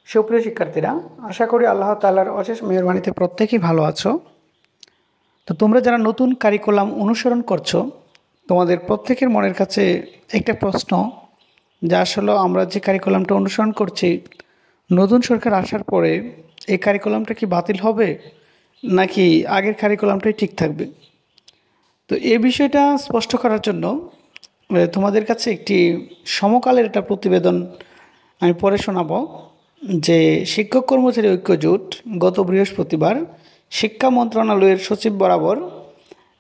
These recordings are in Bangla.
সুপ্রিয় শিক্ষার্থীরা, আশা করি আল্লাহ তাআলার অশেষ মেহেরবানিতে প্রত্যেকেই ভালো আছো। তো তোমরা যারা নতুন কারিকুলাম অনুসরণ করছো, তোমাদের প্রত্যেকের মনের কাছে একটা প্রশ্ন, যা আসলে আমরা যে কারিকুলামটা অনুসরণ করছি, নতুন সরকার আসার পরে এই কারিকুলামটা কি বাতিল হবে নাকি আগের কারিকুলামটাই ঠিক থাকবে? তো এই বিষয়টা স্পষ্ট করার জন্য তোমাদের কাছে একটি সমকালের একটা প্রতিবেদন আমি পড়ে শোনাবো, যে শিক্ষক কর্মচারী ঐক্য জোট গত বৃহস্পতিবার শিক্ষা মন্ত্রণালয়ের সচিব বরাবর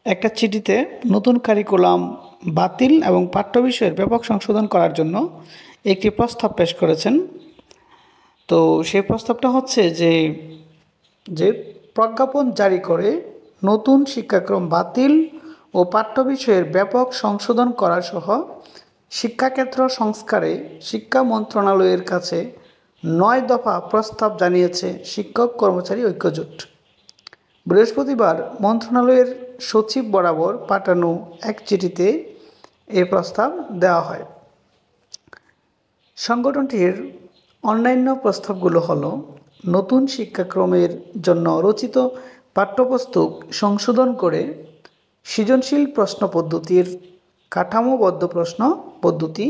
একটা চিঠিতে নতুন কারিকুলাম বাতিল এবং পাঠ্য বিষয়ের ব্যাপক সংশোধন করার জন্য একটি প্রস্তাব পেশ করেছেন। তো সেই প্রস্তাবটা হচ্ছে যে প্রজ্ঞাপন জারি করে নতুন শিক্ষাক্রম বাতিল ও পাঠ্য বিষয়ের ব্যাপক সংশোধন করা সহ শিক্ষাক্ষেত্র সংস্কারে শিক্ষা মন্ত্রণালয়ের কাছে 9 দফা প্রস্তাব জানিয়েছে শিক্ষক কর্মচারী ঐক্যজোট। বৃহস্পতিবার মন্ত্রণালয়ের সচিব বরাবর পাঠানো এক চিঠিতে এই প্রস্তাব দেওয়া হয়। সংগঠনটির অন্যান্য প্রস্তাবগুলো হলো: নতুন শিক্ষাক্রমের জন্য রচিত পাঠ্যপুস্তক সংশোধন করে সৃজনশীল প্রশ্ন পদ্ধতির কাঠামোবদ্ধ প্রশ্ন পদ্ধতি,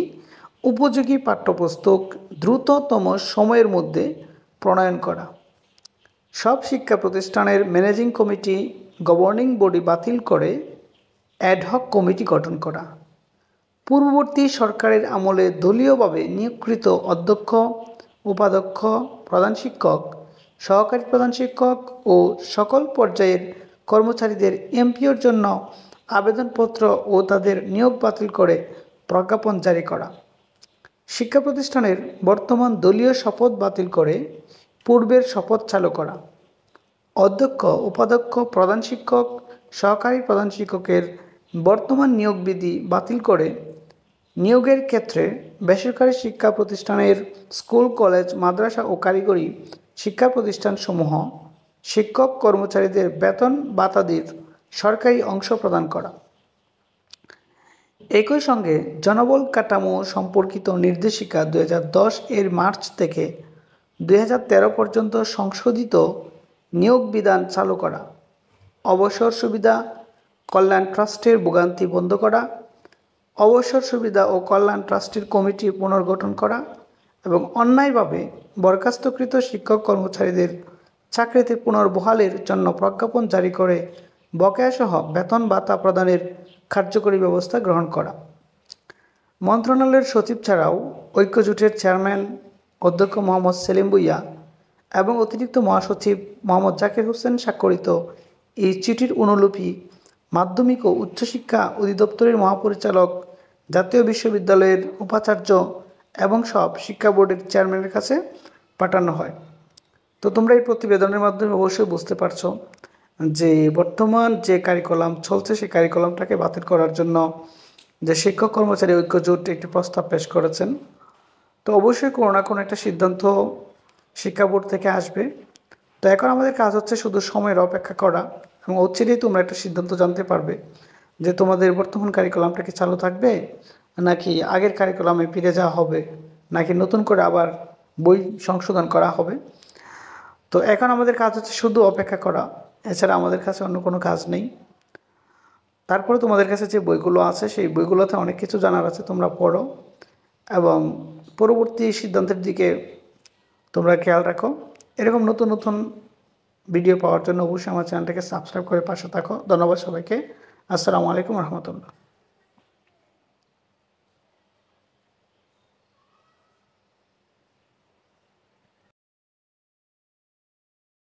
উপযোগী পাঠ্যপুস্তক দ্রুততম সময়ের মধ্যে প্রণয়ন করা, সব শিক্ষা প্রতিষ্ঠানের ম্যানেজিং কমিটি গভর্নিং বডি বাতিল করে অ্যাডহক কমিটি গঠন করা, পূর্ববর্তী সরকারের আমলে দলীয়ভাবে নিয়োগকৃত অধ্যক্ষ, উপাধ্যক্ষ, প্রধান শিক্ষক, সহকারী প্রধান শিক্ষক ও সকল পর্যায়ের কর্মচারীদের এমপিওর জন্য আবেদনপত্র ও তাদের নিয়োগ বাতিল করে প্রজ্ঞাপন জারি করা, শিক্ষা প্রতিষ্ঠানের বর্তমান দলীয় শপথ বাতিল করে পূর্বের শপথ চালু করা, অধ্যক্ষ, উপাধ্যক্ষ, প্রধান শিক্ষক, সহকারী প্রধান শিক্ষকের বর্তমান নিয়োগ বিধি বাতিল করে নিয়োগের ক্ষেত্রে বেসরকারি শিক্ষা প্রতিষ্ঠানের স্কুল, কলেজ, মাদ্রাসা ও কারিগরি শিক্ষা প্রতিষ্ঠানসমূহ শিক্ষক কর্মচারীদের বেতন ভাতাদির সরকারি অংশ প্রদান করা। একই সঙ্গে জনবল কাঠামো সম্পর্কিত নির্দেশিকা 2010 এর মার্চ থেকে 2013 পর্যন্ত সংশোধিত নিয়োগ বিধান চালু করা, অবসর সুবিধা কল্যাণ ট্রাস্টের ভোগান্তি বন্ধ করা, অবসর সুবিধা ও কল্যাণ ট্রাস্টের কমিটি পুনর্গঠন করা এবং অন্যায়ভাবে বরখাস্তকৃত শিক্ষক কর্মচারীদের চাকরিতে পুনর্বহালের জন্য প্রজ্ঞাপন জারি করে বকেয়াসহ বেতন ভাতা প্রদানের কার্যকরী ব্যবস্থা গ্রহণ করা। মন্ত্রণালয়ের সচিব ছাড়াও ঐক্যজোটের চেয়ারম্যান অধ্যক্ষ মোহাম্মদ সেলিম ভূঁইয়া এবং অতিরিক্ত মহাসচিব মোহাম্মদ জাকির হোসেন স্বাক্ষরিত এই চিঠির অনুলিপি মাধ্যমিক ও উচ্চশিক্ষা অধিদপ্তরের মহাপরিচালক, জাতীয় বিশ্ববিদ্যালয়ের উপাচার্য এবং সব শিক্ষা বোর্ডের চেয়ারম্যানের কাছে পাঠানো হয়। তো তোমরা এই প্রতিবেদনের মাধ্যমে অবশ্যই বুঝতে পারছো যে বর্তমান যে কারিকুলাম চলছে সেই কারিকুলামটাকে বাতিল করার জন্য যে শিক্ষক কর্মচারী ঐক্যজোট একটি প্রস্তাব পেশ করেছেন। তো অবশ্যই কোনো না কোনো একটা সিদ্ধান্ত শিক্ষা বোর্ড থেকে আসবে। তো এখন আমাদের কাজ হচ্ছে শুধু সময়ের অপেক্ষা করা এবং অচিরেই তোমরা একটা সিদ্ধান্ত জানতে পারবে যে তোমাদের বর্তমান কারিকুলামটা কি চালু থাকবে নাকি আগের কারিকুলামে ফিরে যাওয়া হবে নাকি নতুন করে আবার বই সংশোধন করা হবে। তো এখন আমাদের কাজ হচ্ছে শুধু অপেক্ষা করা, এছাড়া আমাদের কাছে অন্য কোনো কাজ নেই। তারপরে তোমাদের কাছে যে বইগুলো আছে সেই বইগুলোতে অনেক কিছু জানার আছে, তোমরা পড়ো এবং পরবর্তী সিদ্ধান্তের দিকে তোমরা খেয়াল রাখো। এরকম নতুন নতুন ভিডিও পাওয়ার জন্য অবশ্যই আমার চ্যানেলটাকে সাবস্ক্রাইব করে পাশে থাকো। ধন্যবাদ সবাইকে। আসসালামু আলাইকুম রহমতুল্লাহ।